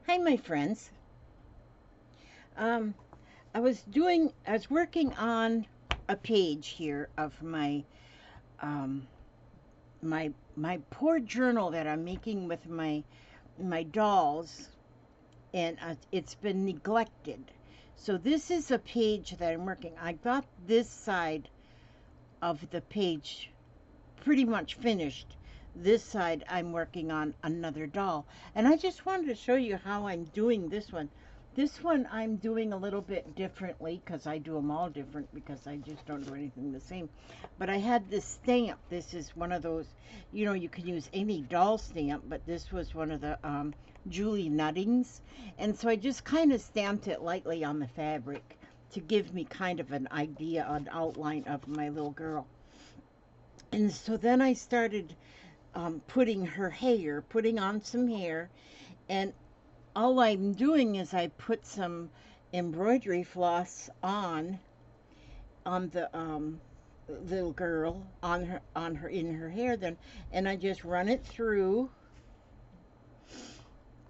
Hi, my friends. Um, I was working on a page here of um, my poor journal that I'm making with my dolls, and it's been neglected. So this is a page that I'm working. I got this side of the page pretty much finished. This side I'm working on another doll. And I just wanted to show you how I'm doing this one. This one I'm doing a little bit differently because I do them all different because I just don't do anything the same. But I had this stamp. This is one of those, you can use any doll stamp, but this was one of the Julie Nuttings. And so I just kind of stamped it lightly on the fabric to give me kind of an idea, an outline of my little girl. And so then I started putting on some hair, and all I'm doing is I put some embroidery floss on the little girl on her in her hair then, and I just run it through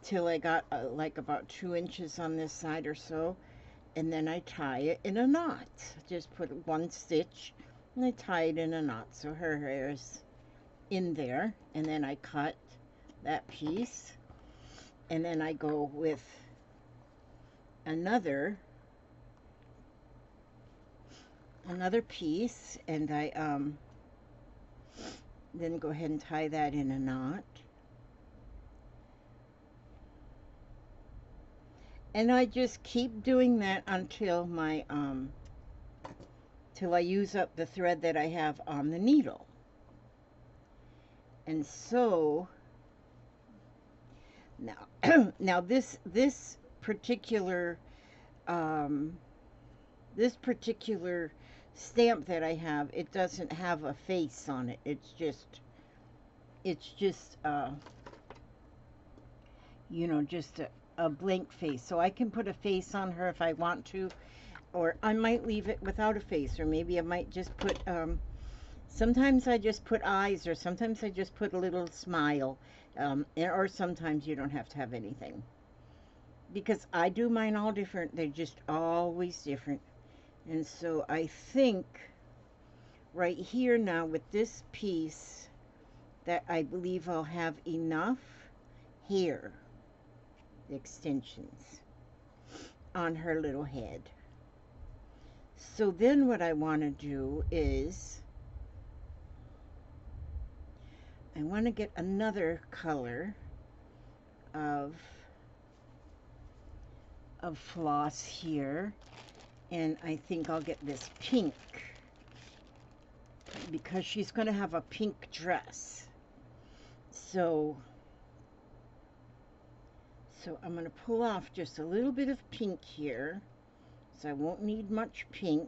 till I got like about 2 inches on this side or so, and then I tie it in a knot. Just put one stitch and I tie it in a knot so her hair is in there, and then I cut that piece, and then I go with another piece, and I then go ahead and tie that in a knot, and I just keep doing that until my till I use up the thread that I have on the needle. And so now this particular um, this particular stamp that I have, it doesn't have a face on it. It's just just a blank face. So I can put a face on her if I want to, or I might leave it without a face, or maybe I might just put sometimes I just put eyes, or sometimes I just put a little smile, or sometimes you don't have to have anything, because I do mine all different. They're just always different. And so I think right here now with this piece that I believe I'll have enough hair extensions on her little head. So then what I want to do is I want to get another color of floss here, and I think I'll get this pink because she's going to have a pink dress. So I'm going to pull off just a little bit of pink here, so I won't need much pink.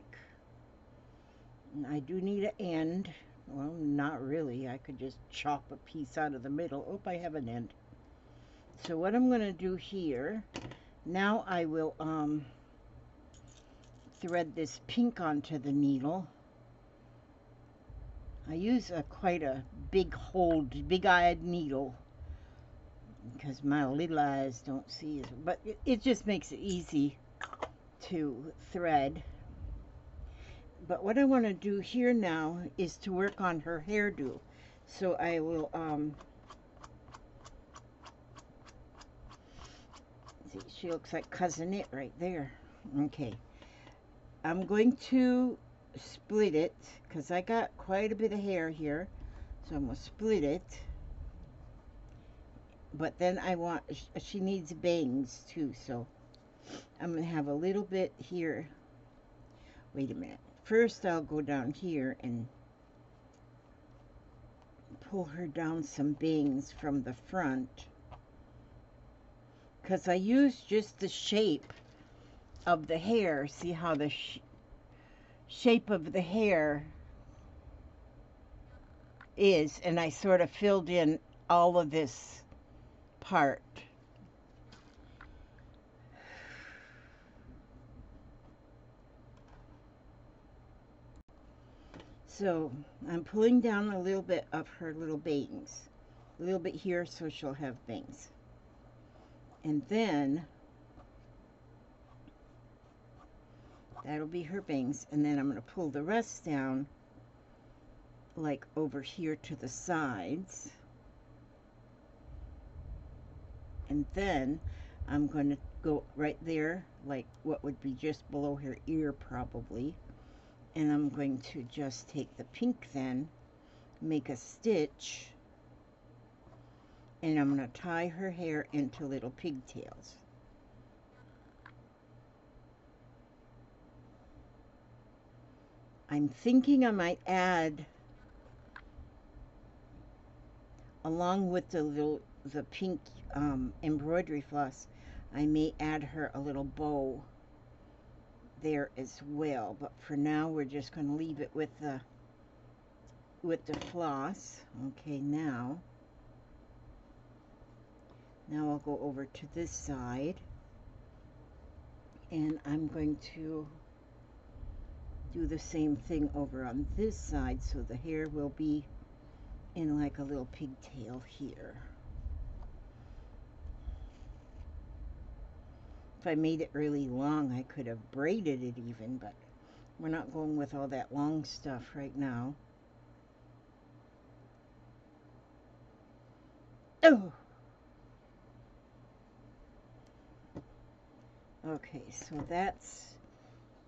And I do need an end. Well, not really. I could just chop a piece out of the middle. Oh, I have an end. So what I'm going to do here, now I will thread this pink onto the needle. I use quite a big-eyed needle because my little eyes don't see it, but it just makes it easy to thread. But what I want to do here now is to work on her hairdo. So I will see, she looks like Cousin It right there. Okay, I'm going to split it because I got quite a bit of hair here, so I'm going to split it. But then she needs bangs too, so I'm going to have a little bit here. Wait a minute. First I'll go down here and pull her down some bangs from the front, because I use just the shape of the hair. See how the shape of the hair is, and I sort of filled in all of this part. So I'm pulling down a little bit of her little bangs, a little bit here, so she'll have bangs. And then that'll be her bangs. And then I'm going to pull the rest down like over here to the sides. And then I'm going to go right there, like what would be just below her ear probably. And I'm going to just take the pink then, make a stitch, and I'm going to tie her hair into little pigtails. I'm thinking I might add, along with the pink embroidery floss, I may add her a little bow there as well. But for now, we're just going to leave it with the floss. Okay, now I'll go over to this side, and I'm going to do the same thing over on this side, so the hair will be in like a little pigtail here. If I made it really long, I could have braided it even, but we're not going with all that long stuff right now. Oh! Okay, so that's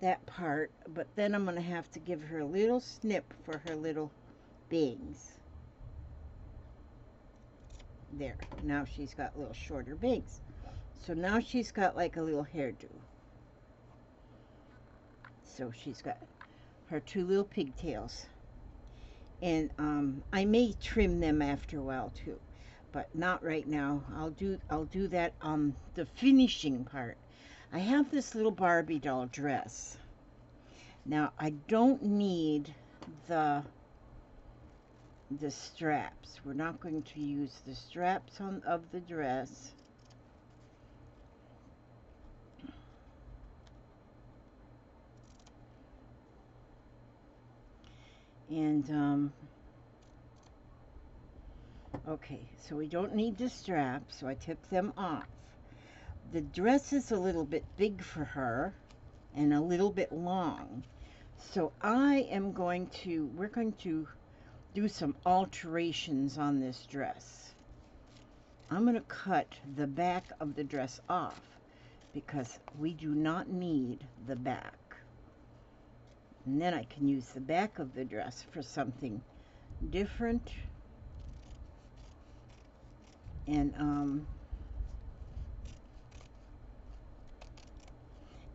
that part, but then I'm going to have to give her a little snip for her little bangs. There, now she's got little shorter bangs. So now she's got like a little hairdo. So she's got her two little pigtails. And I may trim them after a while too, but not right now. I'll do that the finishing part. I have this little Barbie doll dress. Now I don't need the straps. We're not going to use the straps of the dress. And okay, so we don't need the straps, so I took them off. The dress is a little bit big for her and a little bit long, so we're going to do some alterations on this dress. I'm going to cut the back of the dress off because we do not need the back. And then I can use the back of the dress for something different.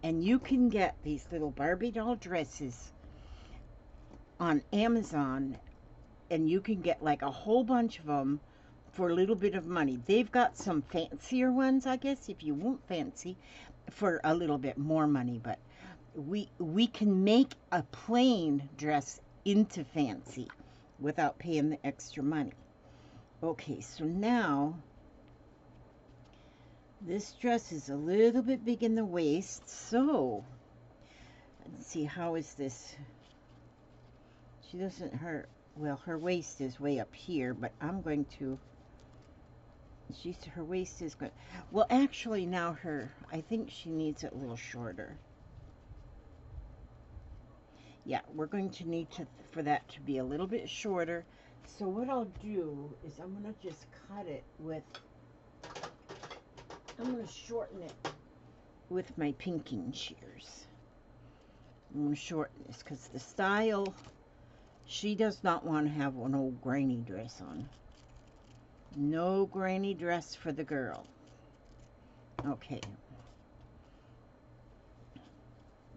And you can get these little Barbie doll dresses on Amazon, and you can get like a whole bunch of them for a little bit of money. They've got some fancier ones, I guess, if you want fancy, for a little bit more money. But we can make a plain dress into fancy without paying the extra money. Okay, so now this dress is a little bit big in the waist, so let's see, how is this? She doesn't hurt. Well, her waist is way up here, but I'm going to, her waist is good. Well, actually now I think she needs it a little shorter. Yeah, we're going to need for that to be a little bit shorter. So what I'll do is I'm going to just cut it with, I'm going to shorten it with my pinking shears. I'm going to shorten this because the style, she does not want to have an old granny dress on. No granny dress for the girl. Okay.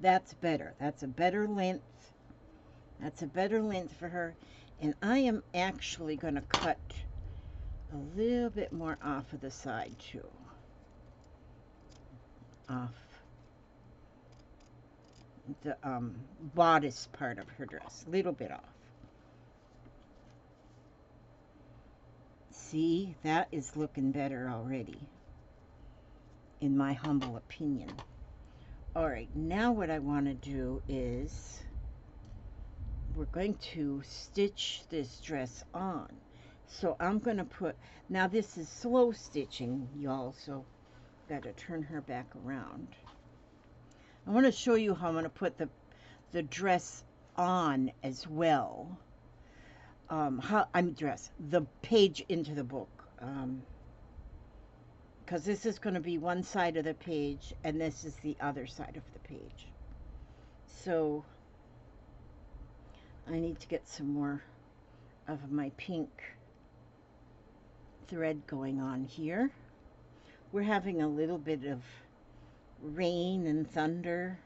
That's better. That's a better length. That's a better length for her. And I am actually going to cut a little bit more off of the side too. Off the bodice part of her dress. A little bit off. See, that is looking better already, in my humble opinion. Alright, now what I want to do is we're going to stitch this dress on. So I'm going to put, now this is slow stitching, y'all, so got to turn her back around. I want to show you how I'm going to put the dress on as well. The page into the book. Because this is going to be one side of the page and this is the other side of the page. So I need to get some more of my pink thread going on here. We're having a little bit of rain and thunder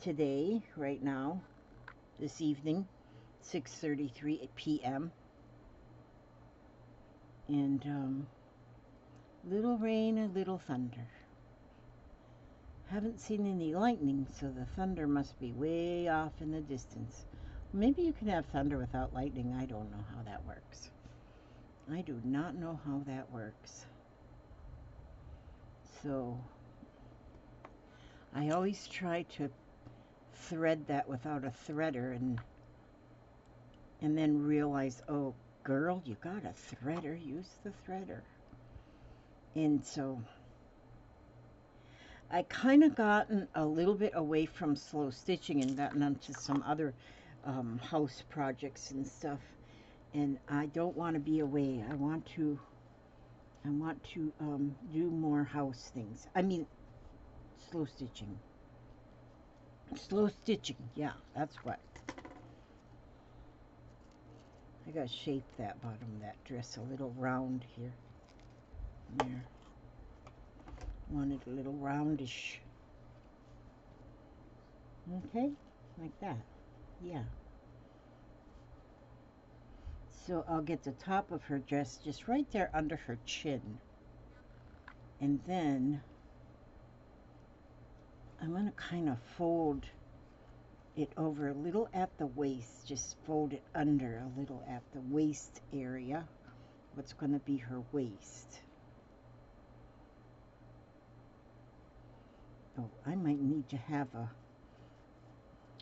today, right now, this evening, 6:33 p.m. And little rain and little thunder. Haven't seen any lightning, so the thunder must be way off in the distance. Maybe you can have thunder without lightning. I don't know how that works. I do not know how that works. So I always try to thread that without a threader and then realize, oh girl, you got a threader, use the threader. And so I kind of gotten a little bit away from slow stitching and gotten onto some other house projects and stuff, and I don't want to be away. I want to do more house things. I mean, slow stitching. Slow stitching, yeah, that's what. I gotta shape that bottom of that dress a little round here. There. Want it a little roundish. Okay, like that. Yeah. So I'll get the top of her dress just right there under her chin. And then I'm going to kind of fold it over a little at the waist. Just fold it under a little at the waist area. What's going to be her waist. Oh, I might need to have a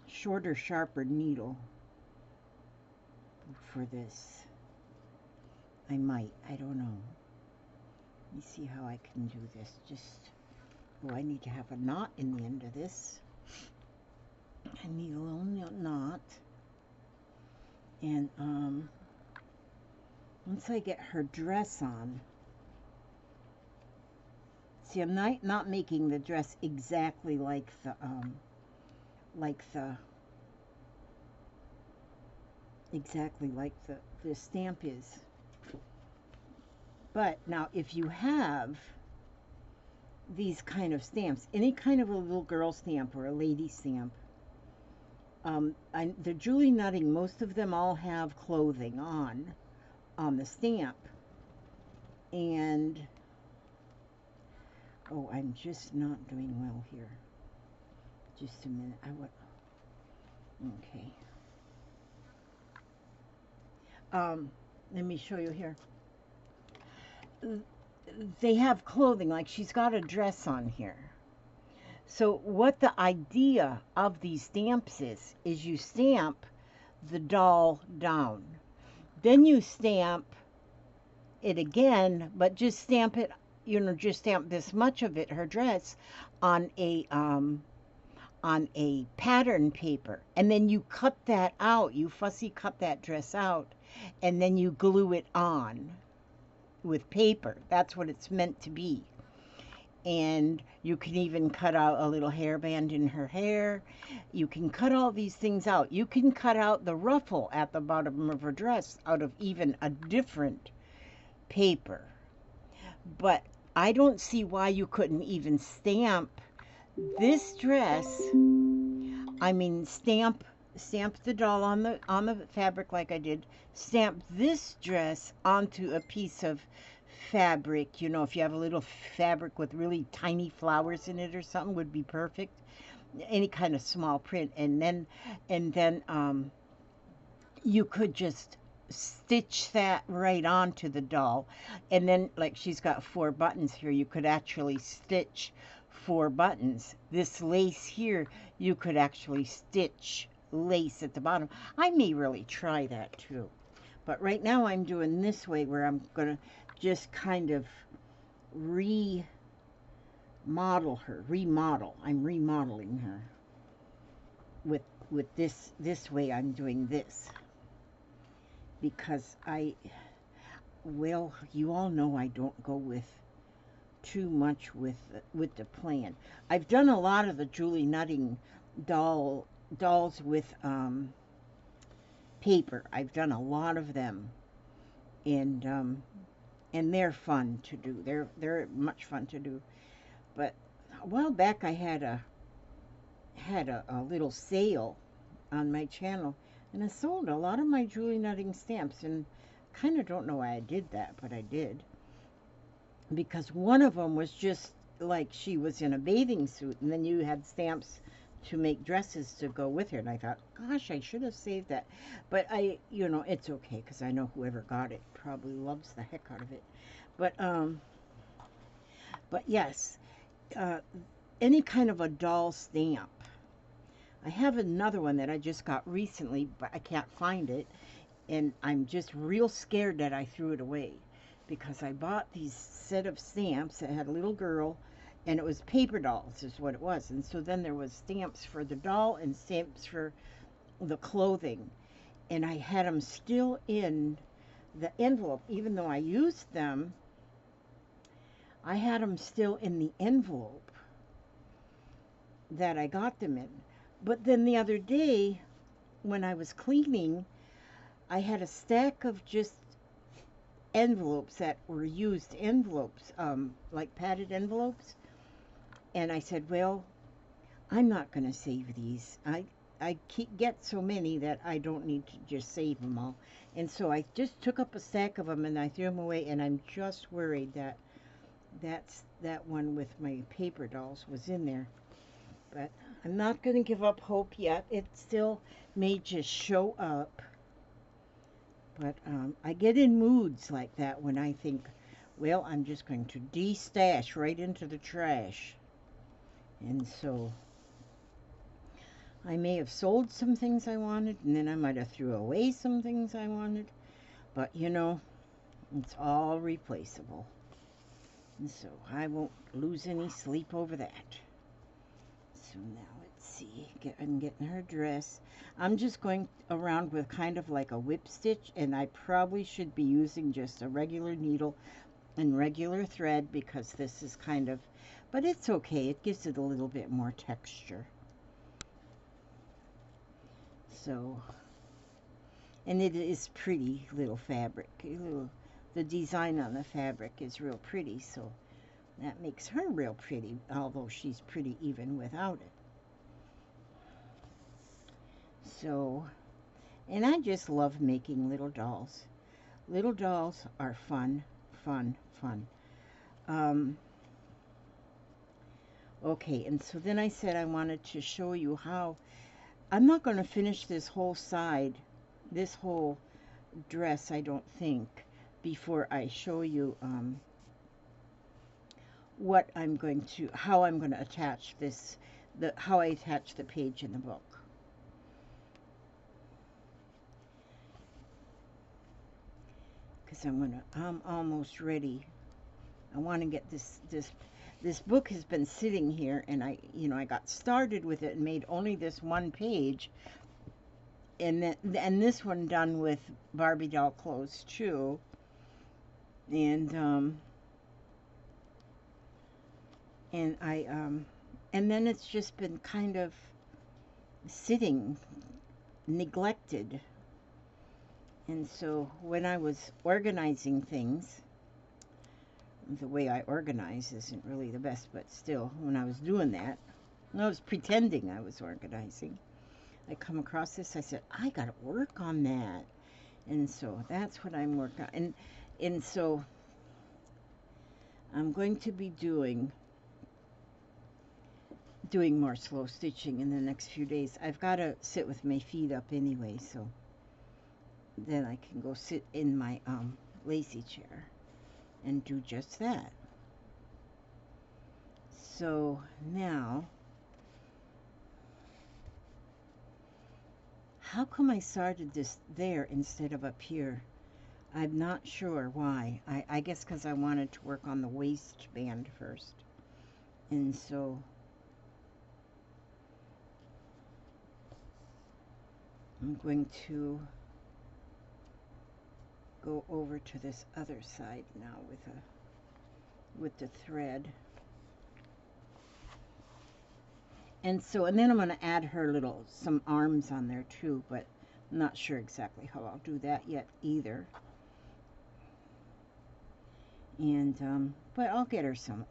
shorter, sharper needle for this. I might. I don't know. Let me see how I can do this. Oh, I need to have a knot in the end of this. I need a little knot. And once I get her dress on, see, I'm not making the dress exactly like the stamp is. But now if you have these kind of stamps, any kind of a little girl stamp or a lady stamp, the Julie Nutting, most of them all have clothing on the stamp. And oh, I'm just not doing well here. Just a minute. Okay. Let me show you here. They have clothing, like she's got a dress on here. So what the idea of these stamps is you stamp the doll down. Then you stamp it again, but just stamp it, just stamp this much of it, her dress, on a pattern paper. And then you cut that out, you fussy cut that dress out, and then you glue it on with paper. That's what it's meant to be. And you can even cut out a little hairband in her hair. You can cut all these things out. You can cut out the ruffle at the bottom of her dress out of even a different paper. But I don't see why you couldn't even stamp this dress. I mean, stamp the doll on the fabric like I did. Stamp this dress onto a piece of fabric. If you have a little fabric with really tiny flowers in it or something, would be perfect. Any kind of small print, and then you could just stitch that right onto the doll. And then, like, she's got 4 buttons here, you could actually stitch 4 buttons. This lace here, you could actually stitch lace at the bottom. I may really try that too, but right now I'm doing this way, where I'm gonna just kind of model her, remodel. I'm remodeling her with this way I'm doing this because well, you all know I don't go with too much with the plan. I've done a lot of the Julie Nutting dolls with paper. I've done a lot of them, and they're fun to do. They're much fun to do. But a while back I had a little sale on my channel, and I sold a lot of my Julie Nutting stamps, and kind of don't know why I did that, but I did. Because one of them was just like she was in a bathing suit, and then you had stamps to make dresses to go with her, and I thought, gosh, I should have saved that. But it's okay, because I know whoever got it probably loves the heck out of it. But yes, uh, any kind of a doll stamp. I have another one that I just got recently, but I can't find it, and I'm just real scared that I threw it away, because I bought these set of stamps that had a little girl, and it was paper dolls is what it was. And so then there was stamps for the doll and stamps for the clothing, and I had them still in the envelope. Even though I used them, I had them still in the envelope that I got them in. But then the other day when I was cleaning, I had a stack of just envelopes that were used envelopes, like padded envelopes. And I said, well, I'm not going to save these. I get so many that I don't need to just save them all. And so I just took up a stack of them and I threw them away, and I'm just worried that that one with my paper dolls was in there. But I'm not going to give up hope yet. It still may just show up. But I get in moods like that when I think, well, I'm just going to de-stash right into the trash. And so I may have sold some things I wanted, and then I might have threw away some things I wanted. But, it's all replaceable. And so I won't lose any sleep over that. So now let's see. I'm getting her dress. I'm just going around with kind of like a whip stitch, and I probably should be using just a regular needle and regular thread, because this is kind of, but it's okay. It gives it a little bit more texture. So, and it is pretty little fabric. The design on the fabric is real pretty, so that makes her real pretty, although she's pretty even without it. So, and I just love making little dolls. Little dolls are fun, fun, fun. Okay, and so then I said I wanted to show you how, I'm not going to finish this whole side, this whole dress, I don't think, before I show you how I'm going to attach this, how I attach the page in the book. Because I'm almost ready. I want to get this book has been sitting here, and I got started with it and made only this one page, and this one done with Barbie doll clothes too, and then it's just been kind of sitting neglected. And so when I was organizing things, the way I organize isn't really the best, but still, when I was doing that, I was pretending I was organizing, I come across this, I said, I gotta work on that. And so that's what I'm working on. And so I'm going to be doing more slow stitching in the next few days. I've got to sit with my feet up anyway, so then I can go sit in my lazy chair and do just that. So now, how come I started this there instead of up here? I'm not sure why. I guess because I wanted to work on the waistband first. And so I'm going to go over to this other side now with the thread. And so, and then I'm going to add her some arms on there too, but I'm not sure exactly how I'll do that yet either. And but I'll get her some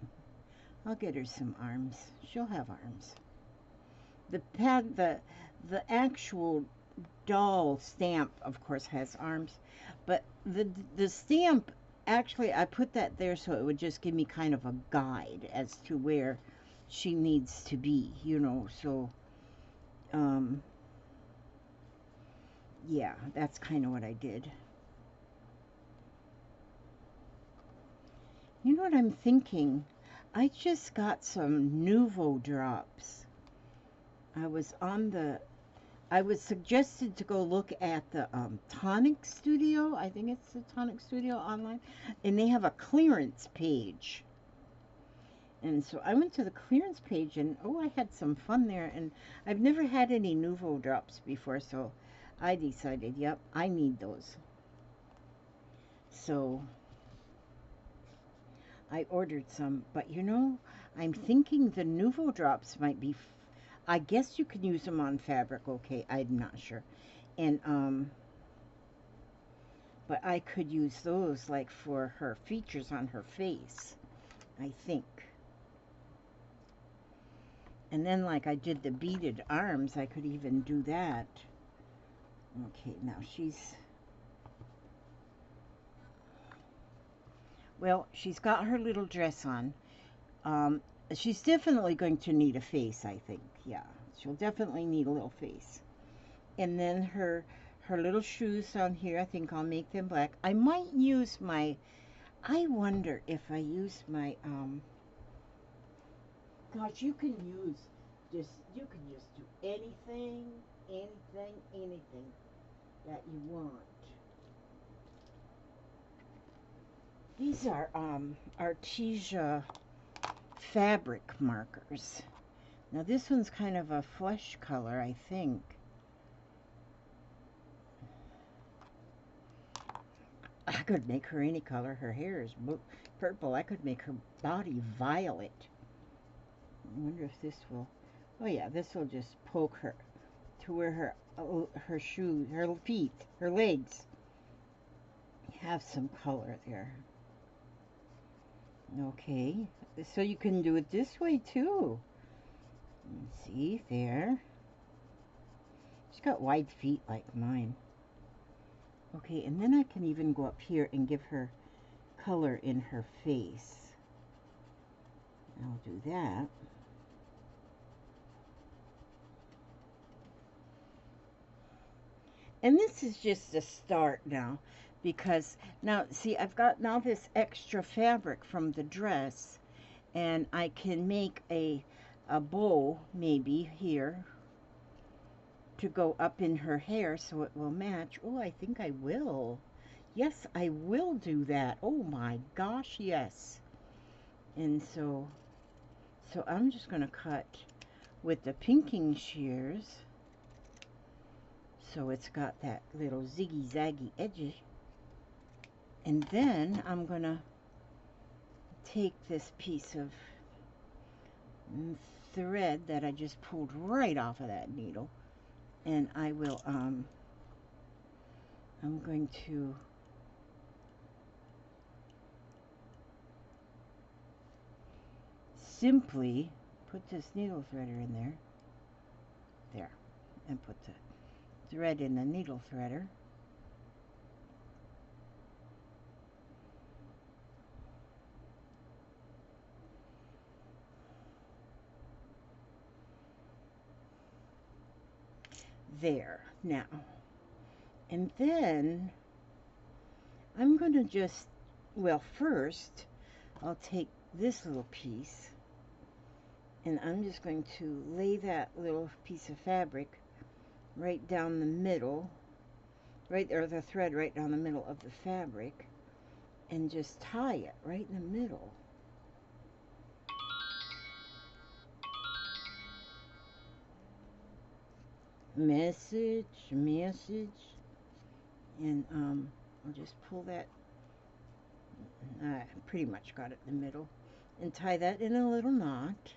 arms. She'll have arms. The actual doll stamp, of course, has arms, but the stamp, actually, I put that there so it would just give me kind of a guide as to where she needs to be, you know. So yeah, that's kind of what I did. You know what I'm thinking? I just got some Nouveau drops. I was suggested to go look at the Tonic Studio. I think it's the Tonic Studio online. And they have a clearance page. And so I went to the clearance page and, oh, I had some fun there. And I've never had any Nouveau drops before, so I decided, yep, I need those. So I ordered some. But, you know, I'm thinking the Nouveau drops might be, I guess you can use them on fabric, okay, I'm not sure. And, but I could use those, like, for her features on her face, I think. And then, like I did the beaded arms, I could even do that. Okay, now well, she's got her little dress on. She's definitely going to need a face, I think. Yeah, she'll definitely need a little face. And then her little shoes on here, I think I'll make them black. I might use I wonder if I use my, gosh, you can just do anything that you want. These are Artesia fabric markers. Now this one's kind of a flesh color, I think. I could make her any color. Her hair is purple. I could make her body violet. I wonder if this will, oh yeah, this will just poke her to where her shoes, her feet, her legs have some color there. Okay, so you can do it this way too. See, there. She's got wide feet like mine. Okay, and then I can even go up here and give her color in her face. I'll do that. And this is just a start now, because now, see, I've got now this extra fabric from the dress, and I can make a bow maybe here to go up in her hair so it will match. Oh, I think I will. Yes, I will do that. Oh my gosh, yes. And so I'm just going to cut with the pinking shears. So it's got that little ziggy zaggy edges. And then I'm going to take this piece of thread that I just pulled right off of that needle, and I will, I'm going to simply put this needle threader in there, and put the thread in the needle threader. There, now, and then I'm going to just, well, first I'll take this little piece and I'm just going to lay that little piece of fabric right down the middle, right there, the thread right down the middle of the fabric, and just tie it right in the middle. message, and I'll just pull that. I pretty much got it in the middle, and tie that in a little knot,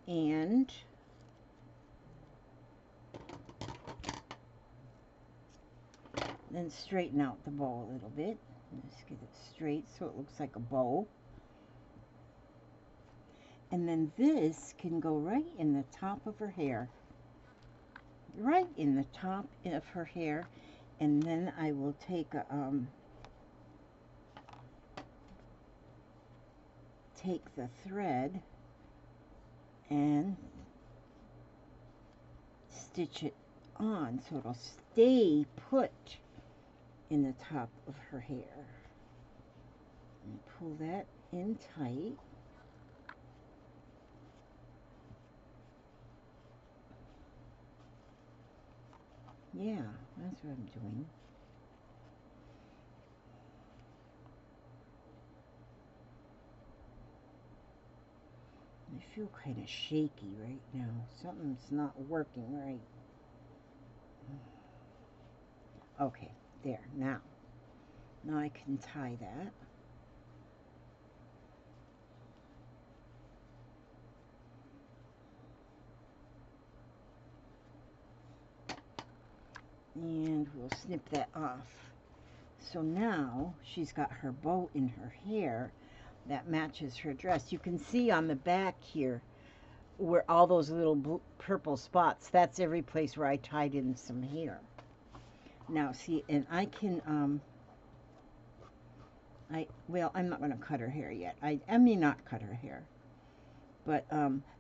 and then straighten out the bow a little bit. Just get it straight so it looks like a bow. And then this can go right in the top of her hair. Right in the top of her hair. And then I will take a, take the thread and stitch it on so it'll stay put in the top of her hair. And pull that in tight. Yeah, that's what I'm doing. I feel kind of shaky right now. Something's not working right. Okay, there, now I can tie that. And we'll snip that off. So now she's got her bow in her hair that matches her dress. You can see on the back here where all those little blue, purple spots, that's every place where I tied in some hair. Now see, and I can, well, I'm not going to cut her hair yet. I may not cut her hair. But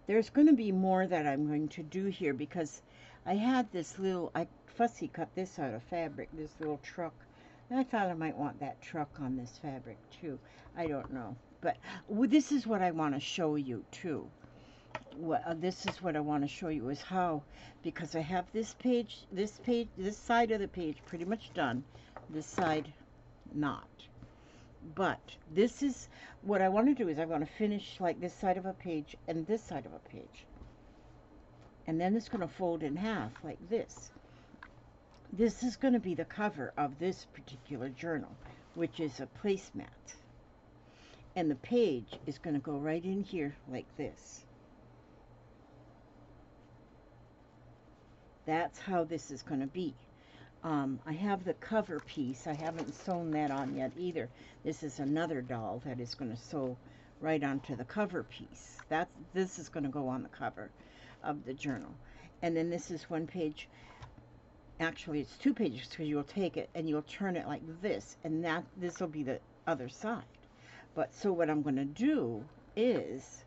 there's going to be more that I'm going to do here because I had this little, I fussy cut this out of fabric, this little truck. And I thought I might want that truck on this fabric too. I don't know. But this is what I want to show you too. This is what I want to show you is how, because I have this side of the page pretty much done. This side not. But this is what I want to do is I want to finish like this side of a page and this side of a page. And then it's going to fold in half like this. This is going to be the cover of this particular journal, which is a placemat. And the page is going to go right in here like this. That's how this is going to be. I have the cover piece. I haven't sewn that on yet either. This is another doll that is going to sew right onto the cover piece. This is going to go on the cover of the journal. And then this is one page. Actually, it's two pages because you'll take it and you'll turn it like this. And this will be the other side. But so what I'm going to do is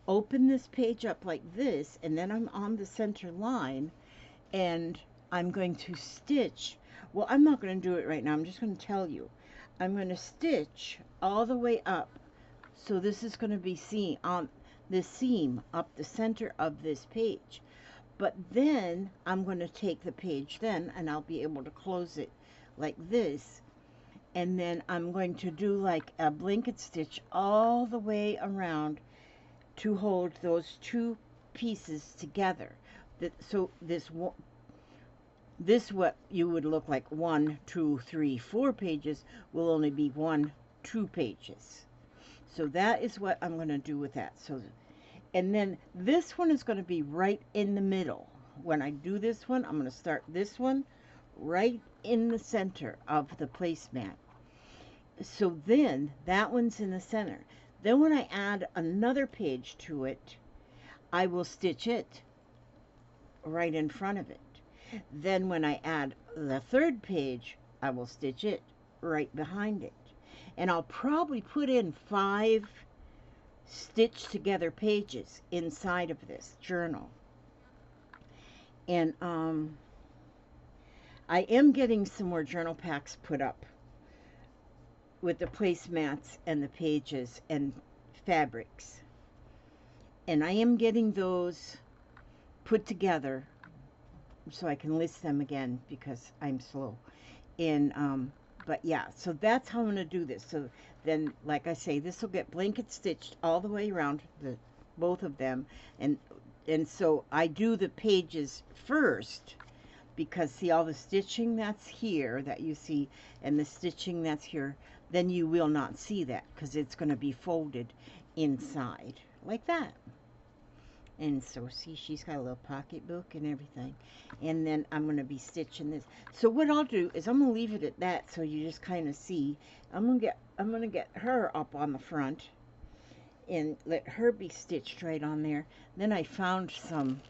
open this page up like this. And then I'm on the center line. And I'm going to stitch, well, I'm not going to do it right now, I'm just going to tell you. I'm going to stitch all the way up, so this is going to be seen on this seam up the center of this page. But then I'm going to take the page then, and I'll be able to close it like this. And then I'm going to do like a blanket stitch all the way around to hold those two pieces together. So this what you would look like 1, 2, 3, 4 pages will only be 1, 2 pages. So that is what I'm going to do with that. So, and then this one is going to be right in the middle. When I do this one, I'm going to start this one right in the center of the placemat. So then that one's in the center. Then when I add another page to it, I will stitch it right in front of it. Then when I add the third page, I will stitch it right behind it. And I'll probably put in 5 stitched together pages inside of this journal. And I am getting some more journal packs put up with the placemats and the pages and fabrics. And I am getting those put together so I can list them again because I'm slow. And but yeah, so that's how I'm going to do this. So then, like I say, this will get blanket stitched all the way around both of them, and And so I do the pages first, because see all the stitching that's here that you see and the stitching that's here, then you will not see that because it's going to be folded inside like that. And so see, she's got a little pocketbook and everything. And then I'm going to be stitching this. So what I'll do is I'm going to leave it at that so you just kind of see. I'm going to get her up on the front and let her be stitched right on there. Then I found some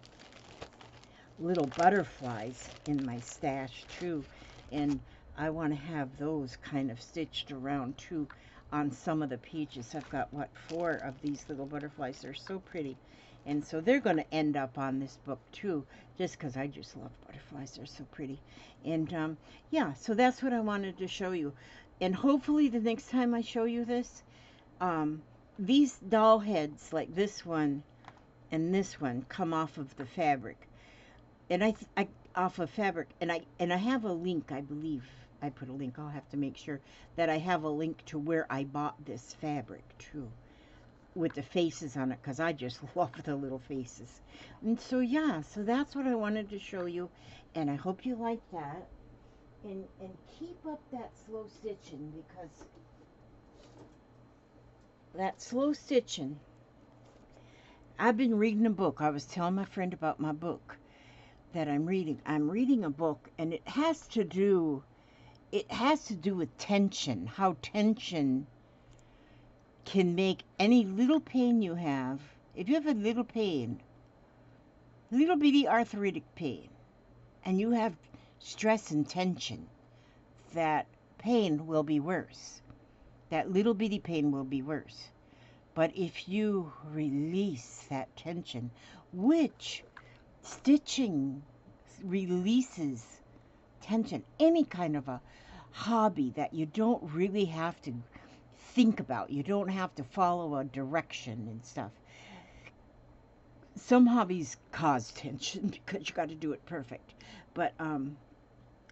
little butterflies in my stash too, and I want to have those kind of stitched around too on some of the pages. I've got, what, 4 of these little butterflies. They're so pretty, and so they're going to end up on this book too, just because I just love butterflies. They're so pretty. And yeah, so that's what I wanted to show you. And hopefully the next time I show you this, these doll heads like this one and this one come off of the fabric, and I off of fabric, and I have a link. I believe I put a link. I'll have to make sure that I have a link to where I bought this fabric too, with the faces on it, because I just love the little faces. And so yeah, so that's what I wanted to show you, and I hope you like that. And keep up that slow stitching, because that slow stitching, I've been reading a book. I was telling my friend about my book that I'm reading. I'm reading a book, and it has to do with tension, how tension can make any little pain you have. If you have a little pain, little bitty arthritic pain, and you have stress and tension, that pain will be worse. That little bitty pain will be worse. But if you release that tension, which stitching releases tension, any kind of a hobby that you don't really have to think about, you don't have to follow a direction and stuff. Some hobbies cause tension because you got to do it perfect, but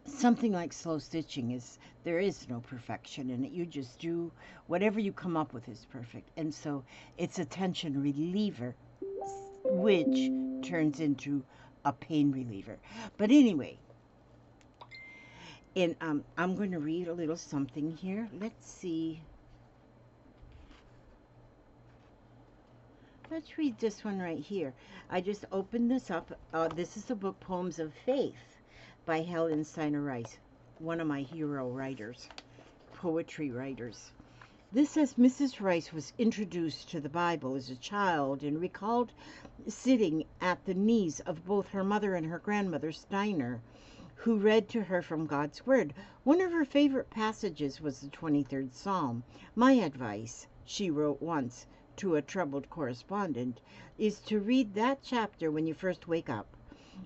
something like slow stitching, there is no perfection in it. You just do whatever you come up with is perfect. And so it's a tension reliever, which turns into a pain reliever. But anyway, and I'm going to read a little something here. Let's see. Let's read this one right here. I just opened this up. This is the book Poems of Faith by Helen Steiner Rice, one of my hero writers, poetry writers. This says, Mrs. Rice was introduced to the Bible as a child and recalled sitting at the knees of both her mother and her grandmother Steiner, who read to her from God's Word. One of her favorite passages was the 23rd Psalm. My advice, she wrote once to a troubled correspondent, is to read that chapter when you first wake up.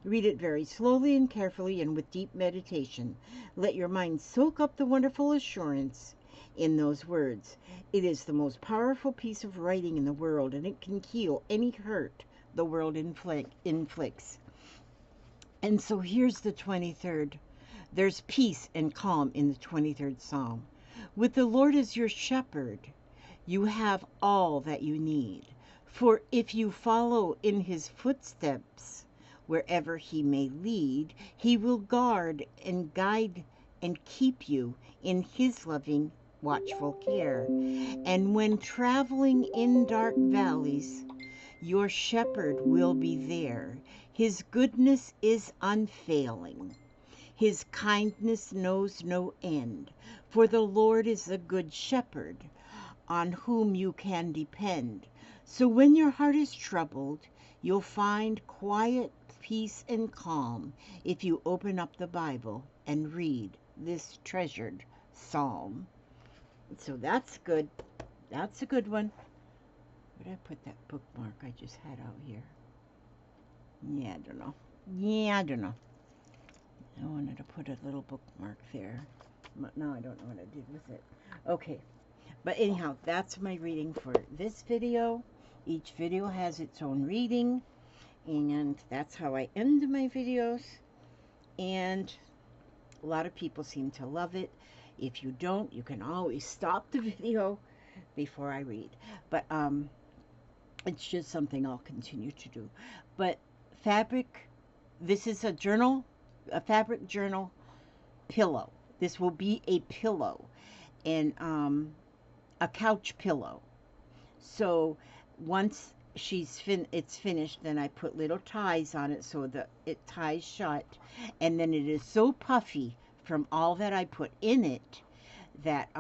Read it very slowly and carefully and with deep meditation. Let your mind soak up the wonderful assurance in those words. It is the most powerful piece of writing in the world, and it can heal any hurt the world inflicts. And so here's the 23rd. There's peace and calm in the 23rd Psalm. With the Lord as your shepherd, you have all that you need. For if you follow in his footsteps, wherever he may lead, he will guard and guide and keep you in his loving, watchful care. And when traveling in dark valleys, your shepherd will be there. His goodness is unfailing. His kindness knows no end. For the Lord is a good shepherd on whom you can depend. So when your heart is troubled, you'll find quiet, peace, and calm if you open up the Bible and read this treasured psalm. So that's good. That's a good one. Where did I put that bookmark I just had out here? Yeah, I don't know. I wanted to put a little bookmark there, but now I don't know what I did with it. Okay, but anyhow, that's my reading for this video. Each video has its own reading, and that's how I end my videos. And a lot of people seem to love it. If you don't, you can always stop the video before I read. But It's just something I'll continue to do. But fabric, this is a journal, a fabric journal pillow. This will be a pillow and a couch pillow. So once it's finished, then I put little ties on it so that it ties shut, and then it is so puffy from all that I put in it that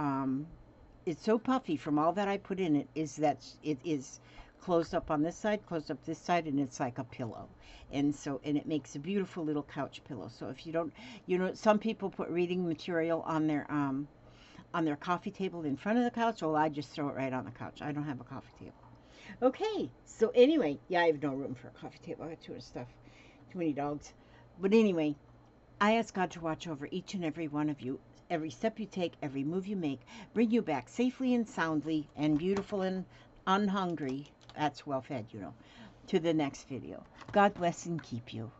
it's so puffy from all that I put in it is that it is closed up on this side, closed up this side, and it's like a pillow. And so, and it makes a beautiful little couch pillow. So if you don't, you know, some people put reading material on their coffee table in front of the couch. Well, I just throw it right on the couch. I don't have a coffee table. Okay, so anyway, yeah, I have no room for a coffee table. I got too much stuff, too many dogs. But anyway, I ask God to watch over each and every one of you. Every step you take, every move you make, bring you back safely and soundly and beautiful and unhungry. That's well fed, you know, to the next video. God bless and keep you.